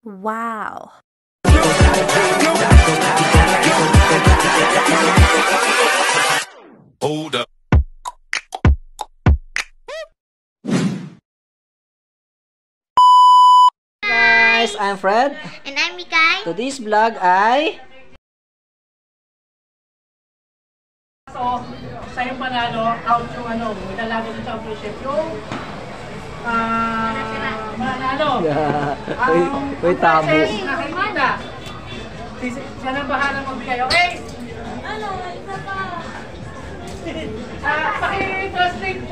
Wow. Hold up. Guys, I'm Fred. And I'm Mikay. Today's vlog ay... So, sa'yo panalo, out yung ilalago sa championship yung manalo. Uy, tabo. Nakikita. Siya na bahala magbigay, okay? Isa pa. Paki-translate.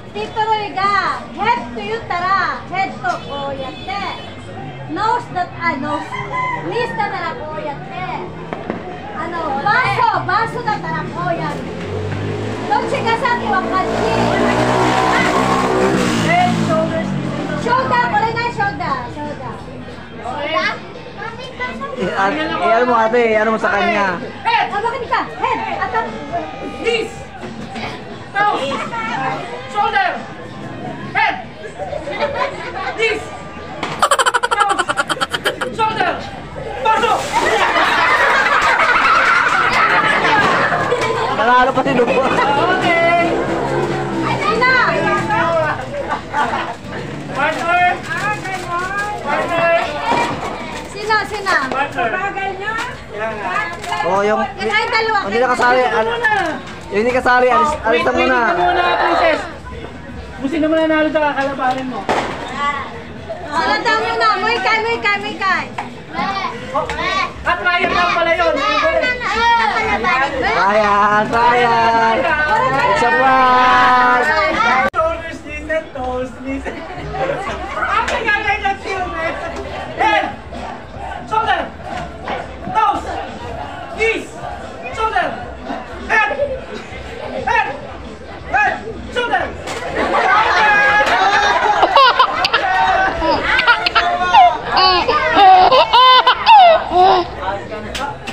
Tito Royga, head to you tara, head to ko yatte. Nose that nose. Knees that tara ko yatte. Baso that tara ko yatte. Don't shigasaki wa kanji. Head, shoulders, Shoulder, kulay na shoulder. okay? Ano mo ate, ano mo sa kanya? Head, Bakit ka? Head, atam. knees, nose, shoulder, head, knees, nose, shoulder, baso! Nanalo pa si Lupo. Okay! Sina? Partner! Sina? Partner! Oh, yung... Ay, dalawa. Hindi na kasali. Yung hindi kasali, alis na muna. Wait ka muna, princess! Busin naman nanalo sa kakalabanin mo. Salata muna. Muy kay. At Ryan lang pala yun! Sayang. Surprise! Shoulders, knees, and toes, knees, and... Ang galing ng film, eh! Head! Shoulder! Nose! Knees! Shoulder! Head! Shoulder!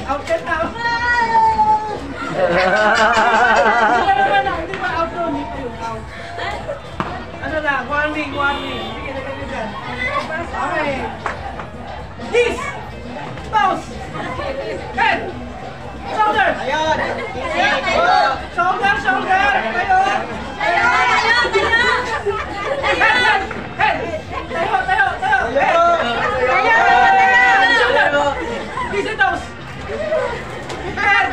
Out ka na! Hindi ba out doon? Hindi kayo out. Ano lang? Warning. Sige, nagagay dyan. Okay. Knees! Toes! Head! Shoulder! Shoulder! Tayo! Head! Tayo! Head! Shoulder! Knees and toes! Head!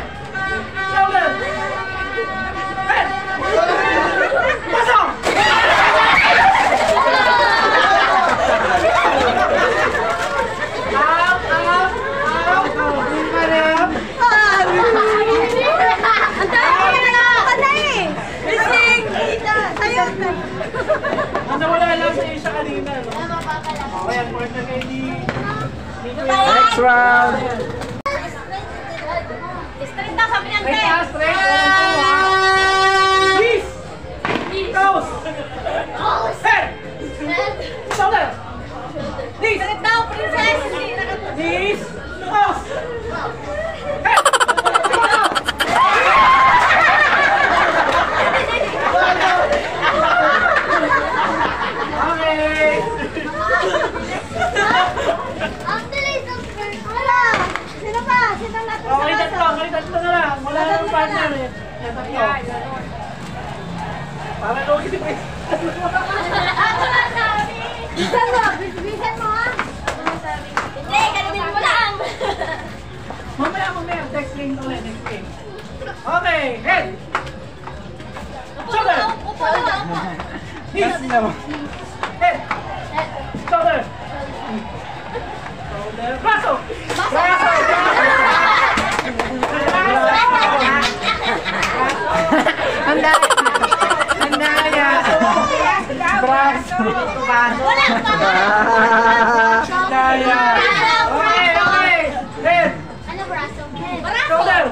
Shoulder! Head! Baso! Out! Hindi pa rin. Wala lang sa isa kanina, no? Okay, ang partner kay Lee. Next round. Straight. Knees! Toes! Head! Shoulder! Knees! Knees! Toes! Head! Okay! Okay, tatlo na lang. Wala nang partner eh. Tatlo. Para lugi si Prince. Bisan mo ha? Hindi, ganun mo lang. Mamaya. Next game ulit. Next game. Okay, head. Shoulder. Knees. Head. Shoulder. Braso. Andaya. Braso. Andaya. Okay. Head. Shoulder.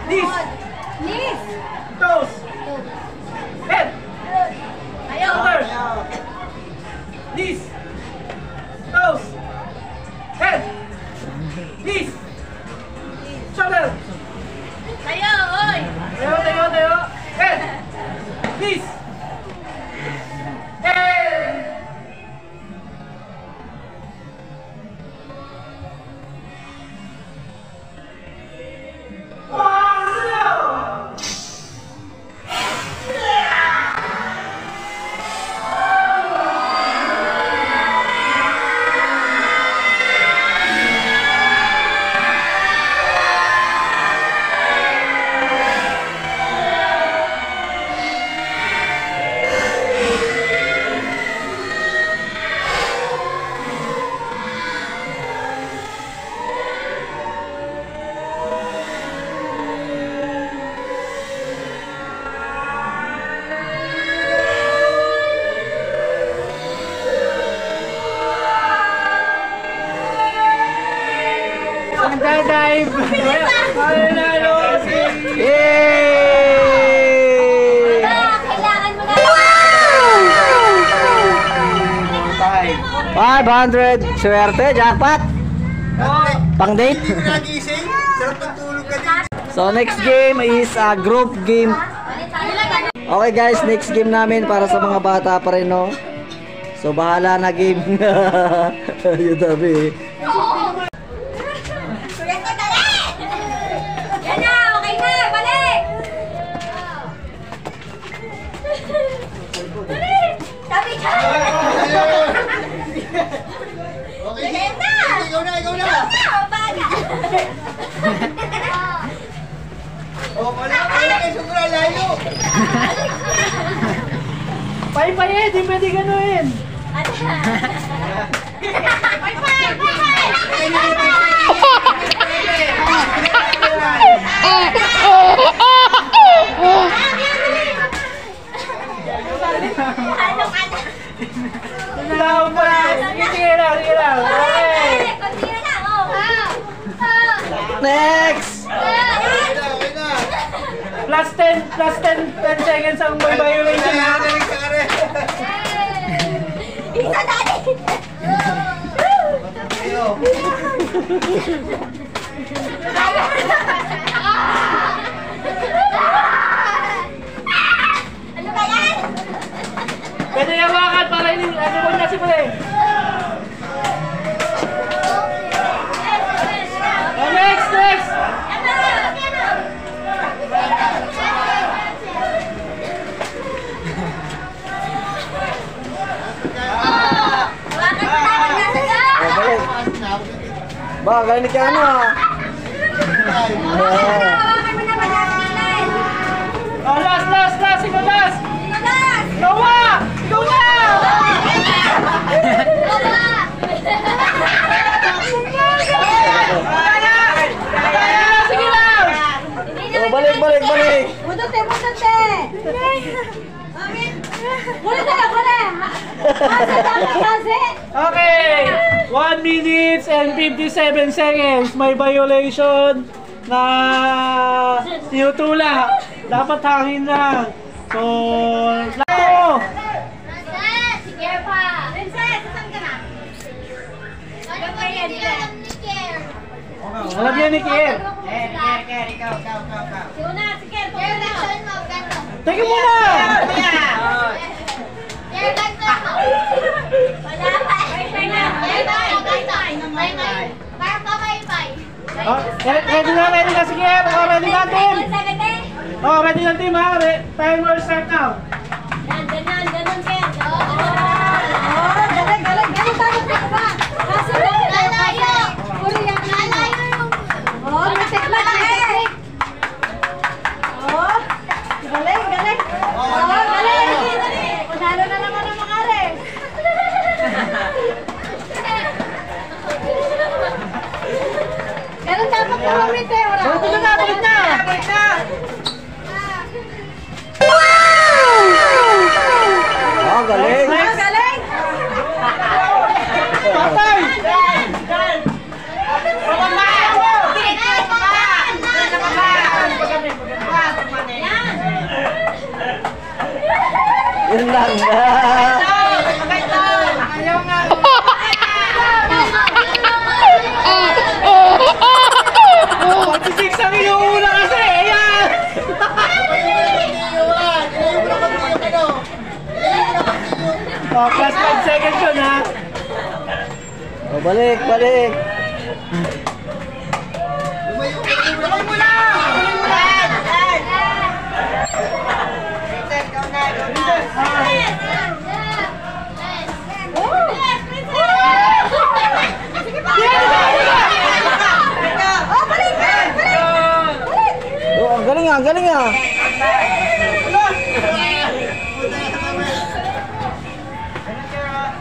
Knees. Toes. Head. Shoulder. Knees. Toes. Head. Knees. Shoulder. Tayo. Head. Knees. Magdadive. Mananalo si... Yay! Kailangan mo na. 500. Swerte, jackpot. Pang date. Nagising? Sarap ng tulog ka din. So next game is a group game. Okay guys, next game namin para sa mga bata pa rin, no? So bahala na game. Yun sabi. Yan na, dali! Yan na, okay na, balik! Dali! Sabi ka! Okay. Yan na! Ikaw na, ikaw na. Baga! Oh, wala kayo sobrang layo. Pay-pay eh, di pwede ganuin. Tao pa. Sige lang, sige lang. Okay. Next! Okay na. Plus 10 seconds ang may violation ha. Nagaling sa kare. Isa dali! Ayo. Ano ba yan? Pwede yawakan para hindi ano na si Pre. Oh, next! Ba, galing ka ano ah. Oh, last! Ikaw last! Gawa! Sige lang! Oh, balik! Budote! Bulit na! Kasi! Okay! 1 minute and 57 seconds. May violation na tinutula. Dapat hangin lang. So, lako! Sige pa! Princess, saan ka na? Ano ba yan? Alam yan ni Kier. Ikaw. Sige na, sige. Direction mo, ganito. Teka muna! Wala pa. Bye-bye. Oh, ready na si Kier. Oh, ready na team. Oh, ready na team ha. Timer start now. Ganon, Ken. Galing. Ganon tayo ba? Kasi lalayo. Puro yan. Lalayo yung... Oh, may teklat eh. Oh, galing. Oh, galing. Panalo na naman ang mga are. Ganon dapat kumamit eh. Balik na! Oh, galing. Galing. Patay! Yun lang. Pag-six ang inuuna kasi! Ayan! Oh, plus 5 seconds yun ha. Oh, balik. Oh, ang galing ah.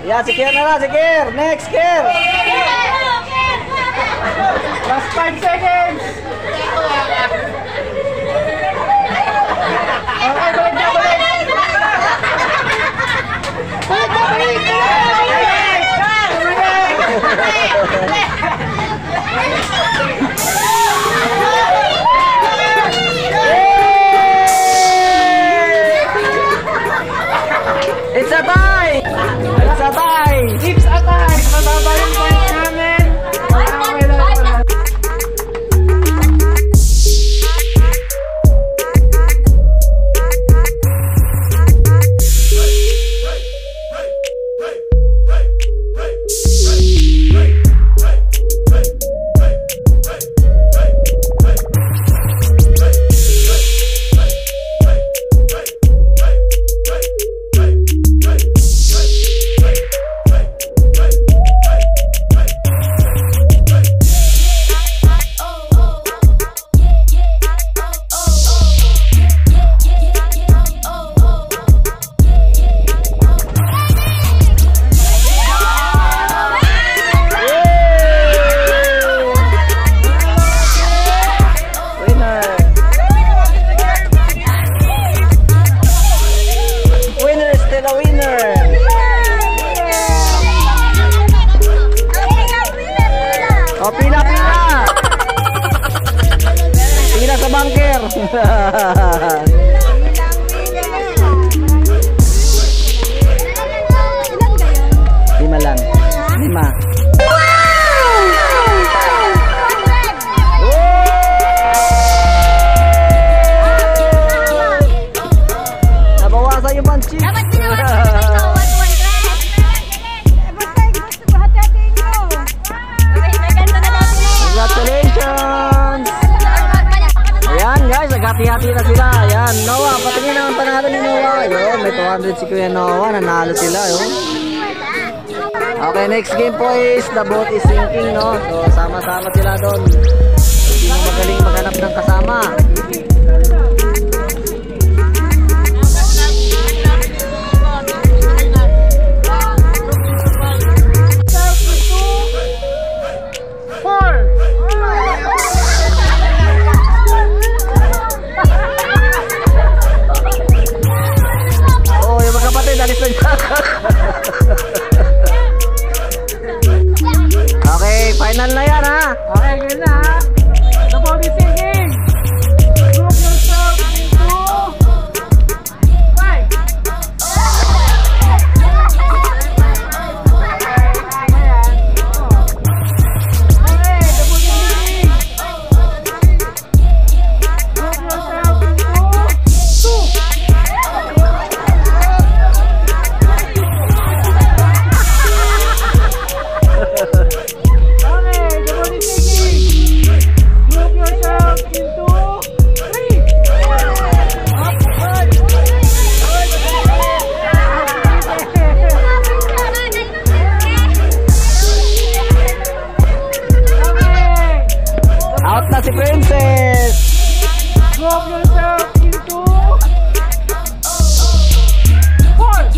Yeah, si Kier na lang, si Kier. Next, Kier. Plus 5 seconds! Okay, balik na! It's a tie! It's a tie! It's a tie! Mababa yung point namin. Okay lang pala. O, pila! Pila sa bunker! Lima lang. Lima. Nabawasan yung panchi. Congratulations! Ayan guys, naghati-hati na sila. Ayan, Noah, patingin naman panalo ni Noah. Ayun, may 200 si Kuya Noah. Nanalo sila. Ayun. Okay, next game po is the boat is sinking, no? So, sama-sama sila doon. Sino magaling maghanap ng kasama? Okay, final na yan ha. Okay, ganyan na ha. The ball is sinking. Group yourself into 5. Okay, the ball is sinking. Group yourself into 2. Out na si Princess! Group yourself into 4.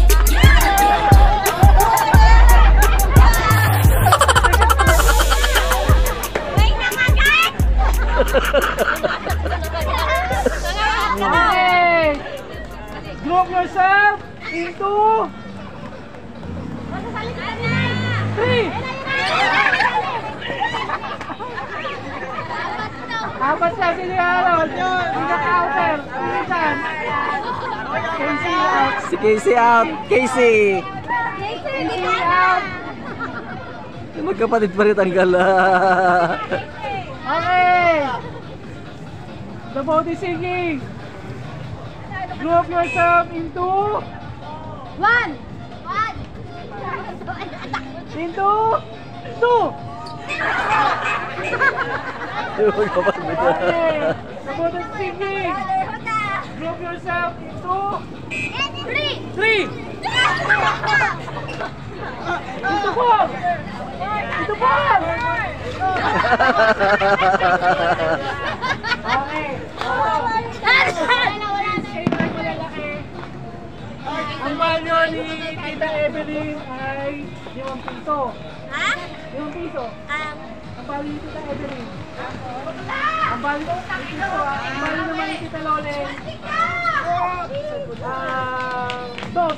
Okay. Group yourself into 3. Apat siya, sino Harold? Pinaka-outer. Pinsan. Casey out. Si Casey out! Casey! Casey out. Magkapatid pa rin ang gala. Okay. The boat is sinking. Group yourself into 1. into 2. Okay. The boat is sinking. Group yourself into 3. Into 4. Into 4. Okay. Ang value ni Tita Evelyn ay 5 piso. Ha? 5 piso. Ang value ni Tita Evelyn. Ang value naman ni Tita Lolen. 2.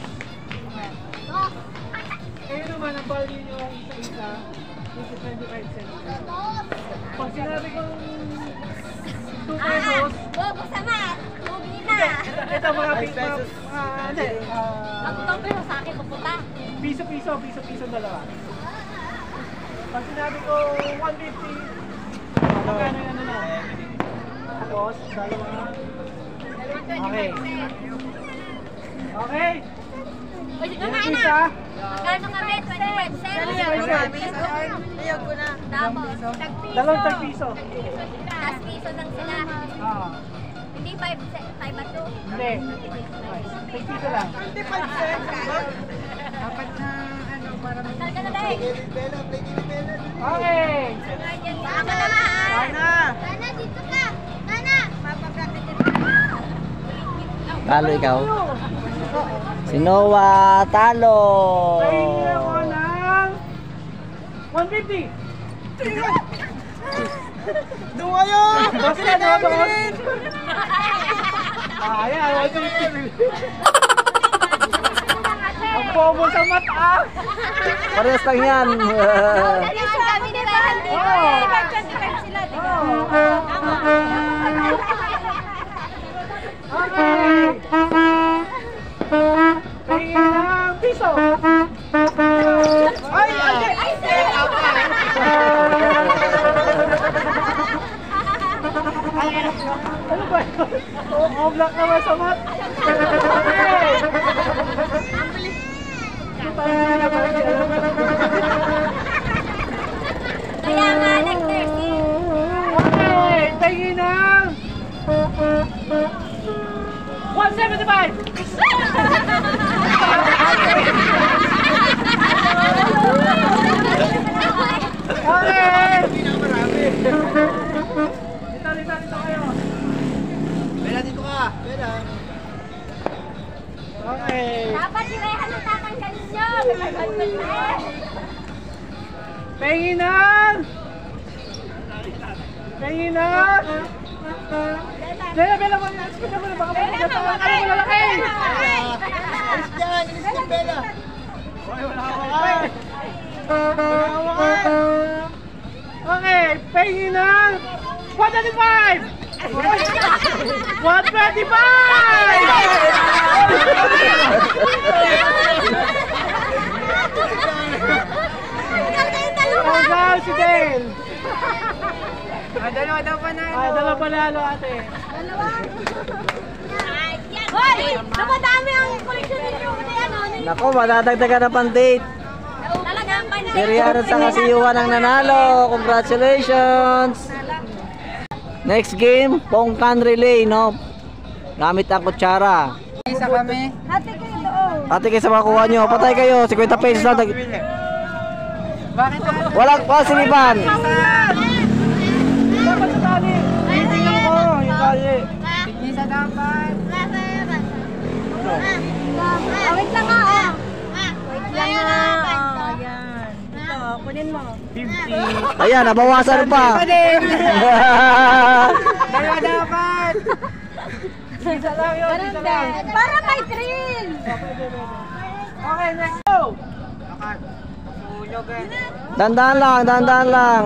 Kayo naman ang value nyo isa-isa. 25 cents. Pag sinabi kong 2 pesos. Huwag mo sama. Huwag na. Ito mga Ang utang pero sa akin pupunta. Piso dalawa. Pag sinabi ko 150, magkano yung ano na? Tapos, dalawa. Okay. Okay. Uy, Yan kumain ang na. isa. Magkano kami? 25 cents. Ayaw ko na. Tapos, tag-piso. Dalawang tag-piso. Tas piso lang sila. Ah, Hindi 5 ba to? hindi. Tag-piso lang. 25 cents. Talaga na dahil. Bella, play Bella. Okay. Tama na nga. Sana. Nana, dito ka. Nana. Talo ikaw. Si Noah, talo. Pahingi ako ng 150. Doon kayo! Boss na, boss. Ayan, 150. Ang bobo sa mata. Parehas lang yan. Kami nila hindi ko eh. 25 sila, di ba? Okay. Pahingi ng piso. Ay, ate. Ay, sir! Ano ba yun? Oo, black naman sa mat. Okay. Kaya nga, nag-30. Okay, tingin ng 175. Okay. Dito kayo. Bella, dito ka. Bella. Okay. Dapat sila yung halutakan ka ninyo. May pagpagpag na eh. Tingin ng Bella, baka malalaki. Alis dyan, alis dyan, Bella. Okay, pahingin ng 125! 125! Hanggang si Dale! Dalawa daw pa na. Dalawa panalo ate. Hoy! Napadami ang koleksyon ninyo. Nako, madadagdagan na pang-date. Talagang panay. Si Rihanna sa si Yuan ang nanalo. Congratulations! Next game, Pongkan Relay, no? Gamit ang kutsara. Isa kami. Hati kayo doon. Ate kayo sa makuha nyo. Patay kayo. 50 pesos lang. Bakit ako? Walang pasilipan. Dapat sa tali. Titingnan ko yung tali. Sige sa dapat. Wait lang nga, oh. Wait lang nga. Ayan. Ito, kunin mo. 50. Ayan, nabawasan pa. Dalawa dapat. Isa lang yun, isa lang. Para may thrill. Okay, next go! Hulog eh. Dandan lang, dandan lang.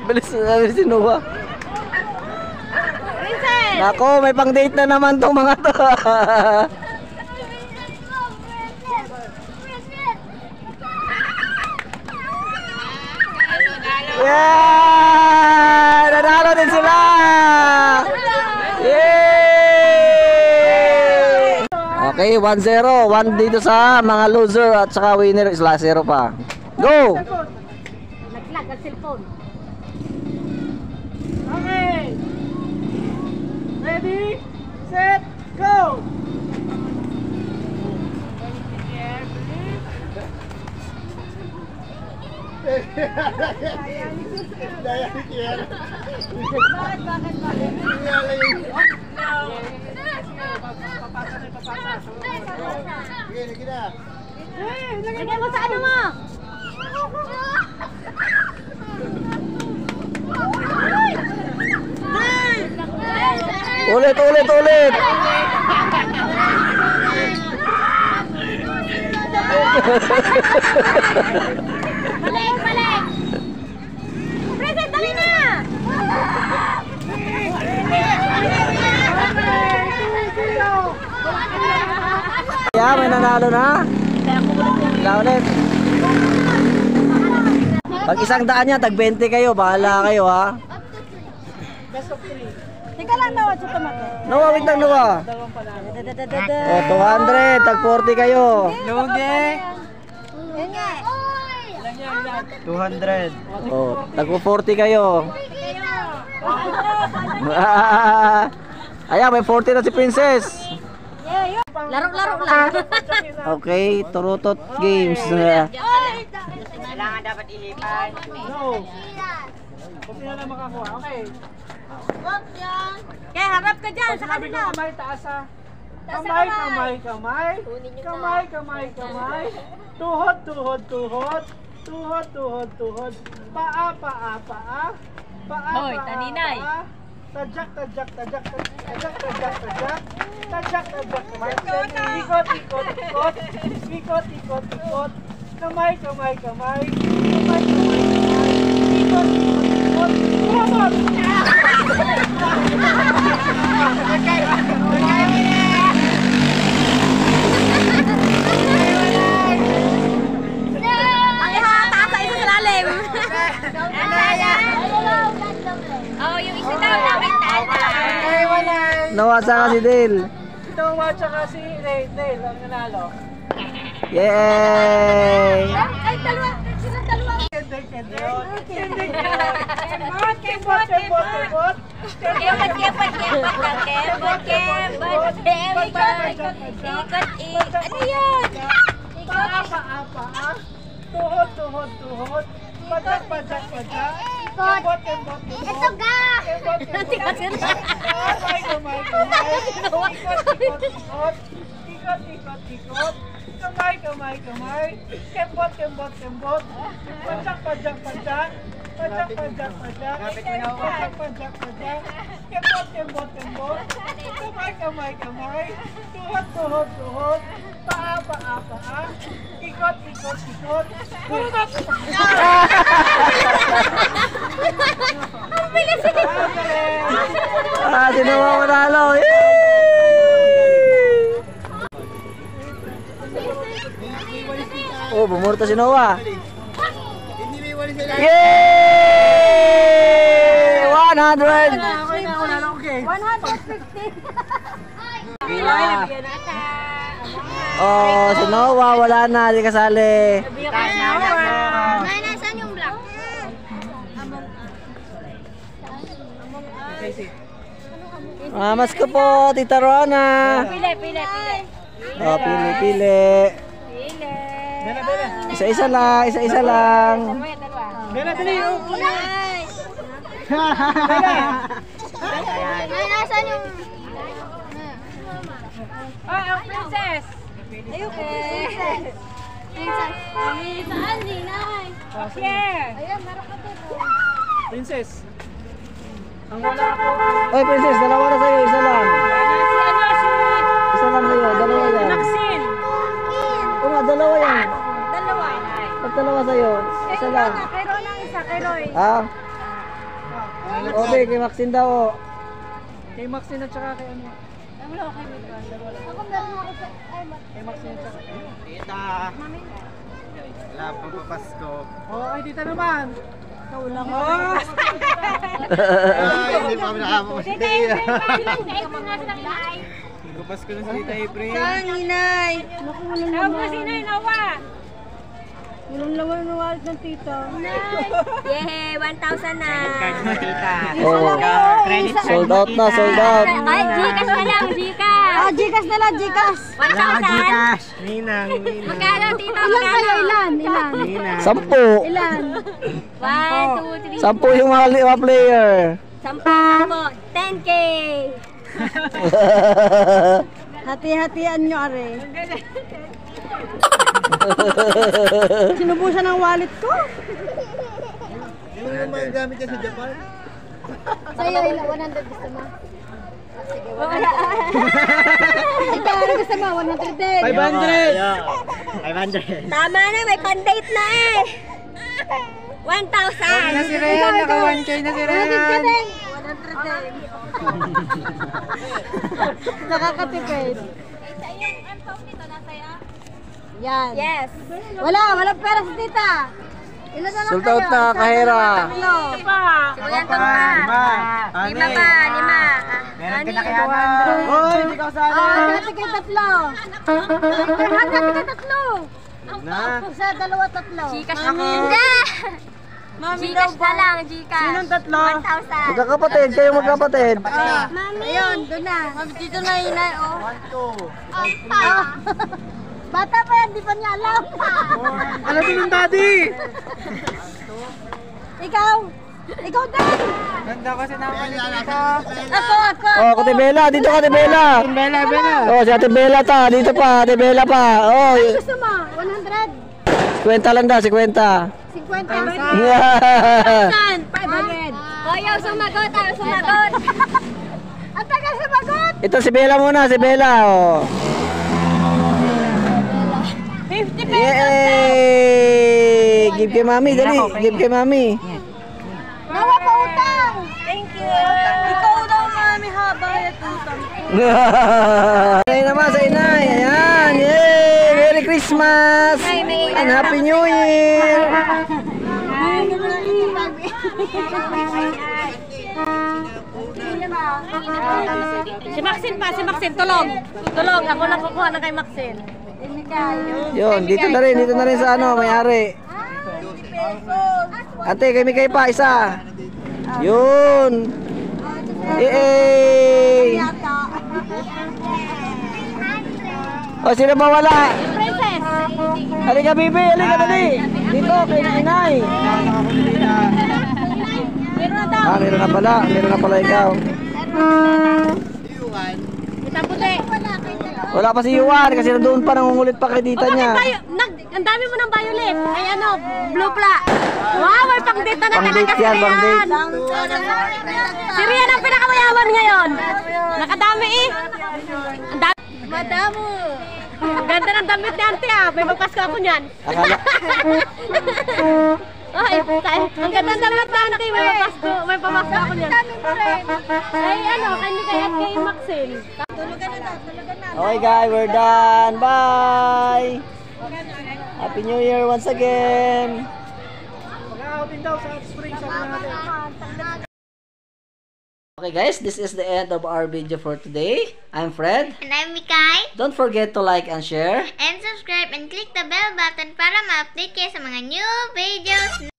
Bilis na si Noah. Princess! Nako, may pang-date na naman tong mga to. Yeah! Nanalo din sila! Yay! Okay, 1-0. 1 dito sa mga loser at saka winner is 0 pa. Go! Naglag ang cellphone. Okay! Ready, set, go! Lagay mo sa ano mo? Ulit, ulit, ulit. Balik, balik! Present, dali na! Yeah, may nanalo na. Wala ulit. Pag isang daan niya, tag 20 kayo. Bahala kayo ha. Teka lang daw, sa tomato. Nawa, wait lang nawa. O, 200. Tag 40 kayo. Lugi. Yan nga. 200. O, tag 40 kayo. Ayan, may 40 na si Princess. Laro-laro lang. Okay, Turutot Games. Kailangan dapat ilipan. No. Kung sino lang makakuha. Okay. Kaya harap ka dyan, sa Sabi ko kanila. kamay, taas ha. Kamay, kamay, kamay. Kamay, kamay, kamay. Tuhod, tuhod, tuhod. Tuhod, tuhod, tuhod. Paa, paa, paa. Paa, Hoy, paa, taninay. paa. Tajak, tajak, tajak, tajak, tajak, tajak. Tajak, tajak, tajak. Ikot, ikot, ikot. Ikot, ikot, ikot. Kamay, kamay, kamay. Kamay, kamay, kamay. Ikot, ikot, ikot. Kumot! Ang ihataas sa isa sa lalim. Oh, yung isa daw namin taas. Nawasa ka si Dale. Ito at saka si Dale ang nanalo. Yay! Ay, dalawa. Sino dalawa? Kendek, kendek. Kendek, kendek. Kebot, kebot, kebot. Kebot, kebot, kebot, kebot, kebot, ikot, ikot. Ano yun? Paa, paa, paa. Tuhod, tuhod, tuhod. Pajak, pajak, pajak. Kebot, kebot, kebot. Ito ga! Kebot, kebot, kebot. Kamay, kamay, kamay. Ikot, ikot, ikot. Ikot, ikot, ikot. Kamay, kamay, kamay. Kembot, kembot, kembot. Pajak, pajak, pajak. Pajak, pajak, pajak. Pajak, pajak, pajak. Kembot, kembot, kembot. Kamay, kamay, kamay. Tuhod, tuhod, tuhod. Paa, paa, paa. Ikot, ikot, ikot. Kurunot! Ah, sino mo manalo? Yay! Oh, bumurta si Noah. Yay! 100! 150. Oh, si Noah, wala na, di kasali. Nasaan yung black? Mas ko po, Tita Rona. Pili, pili, pili. Oh, pili, pili. Pili. Bela, bela. Isa-isa lang, isa-isa lang. Bela, dali. Nasaan yung... ang princess. Ayun, princess. Princess. Saan, Ninay? Here. Ayan, meron ka dito. Princess. Ang wala ako. Oy, Princess, dalawa na sa'yo, isa lang. Isa lang sa'yo, dalawa yan. Naksin. Oo nga, dalawa yan. Dalawa. Pag dalawa sa'yo, isa lang. Kay Ron ang isa, kay Roy. Ah? Okay, kay Maxine daw. Oh. Kay Maxine at saka kay ano. Wala ko kay Mitron. Ako meron ako sa... Ay, Kay Maxine at saka. Tita, wala pang papasko. Oh, ay tita naman. Ikaw lang. Hindi pa kami nakapos. Tita, Papasko na si Tita April. Saan, Ninay? Naku, walang Tawag mo laman. si Nay Nawa. Walang laman ng wallet ng tita. Yay, 1,000 na. Card mo, Tita. Oh. Credit card Sold mo, out na, Tita. sold out. Ay, Gcash na lang, Gcash. Ah, Gcash na lang, Gcash. Wala ka 1,000. Gcash. Ninang, ninang. Magkano, Tito? Ilan kayo? Magkano? Ilan? Ilan? Ninang. 10. Ilan? 1, 2, 3. 10 yung mga player. 10. 10K. Hati-hatian nyo, are. Sinubusan ng wallet ko. Ano naman gamit niya sa Japan? Sa'yo, 100 gusto mo? Sige, 100. Ikaw, ano gusto mo? 100 din. 500. Tama na, may pandate na eh. 1,000. Na si Rehan, naka 1K na si Rehan. 100 din. Nakakatipid. Yan. Yes. Walang pera sa tita. Ilan na lang Sold out na, kahera. Tatlo. Lima pa. Meron ka na kaya na. Hoy, hindi ka kasali. Dati kayo tatlo. Dati kayo tatlo. Na. Sa dalawa tatlo. Gcash Ako. Gcash na lang, Gcash. Sinong tatlo? 1,000. Magkakapatid, kayo magkapatid. Mami. Ayun, doon na. Mami, dito na inay, oh. 1, 2. Bata pa yan, di pa niya alam. Alam din ng daddy. Ikaw din. Ganda kasi naman dito. Ako. Oh, Ate Bella, dito ka, Ate Bella. Bella, Bella. Oh, si Ate Bella ta, dito pa, Ate Bella pa. Oh, Gusto mo? 100? 50 lang daw, 50. 50? Yeah. 500. Ayaw sumagot, Ang tagal sumagot. Ito si Bella muna, si Bella. Oh. 50 pesos. Yay! Give kay Mami, dali. Give kay Mami. Nawa pa utang. Thank you. Ikaw daw, Mami, haba yung utang. Inay naman sa inay. Ayan. Yay! Merry Christmas! And Happy New Year! Si Maxine, tulong. Tulong, ako lang kukuha na kay Maxine. Yun, dito na rin sa ano, may-ari. Ate, kay Mikay pa, isa. Yun. Yay! O, sino ba wala? Princess. Halika, Bibi, halika dali. Dito, kay inay. Meron na pala ikaw. Kita puti. Wala pa si Yuan kasi nandoon pa, nangungulit pa kay tita niya. Ang dami mo ng violet. Ay ano, blue pla. Wow, may pang date na Pang date yan, pang date. Si Rian ang pinakamayaman ngayon. Nakadami eh. Ang dami. Madamo. Ang ganda ng damit ni Auntie ah. May magpasko ako niyan. Akala, Ay, ang ganda ng damit ni Auntie. May pamasko ako niyan. Ay ano, kay Maxine. okay guys, we're done. Bye! Happy New Year once again! Mag-outing daw sa spring sa natin. Okay guys, this is the end of our video for today. I'm Fred. And I'm Mikay. Don't forget to like and share. And subscribe and click the bell button para ma-update kayo sa mga new videos.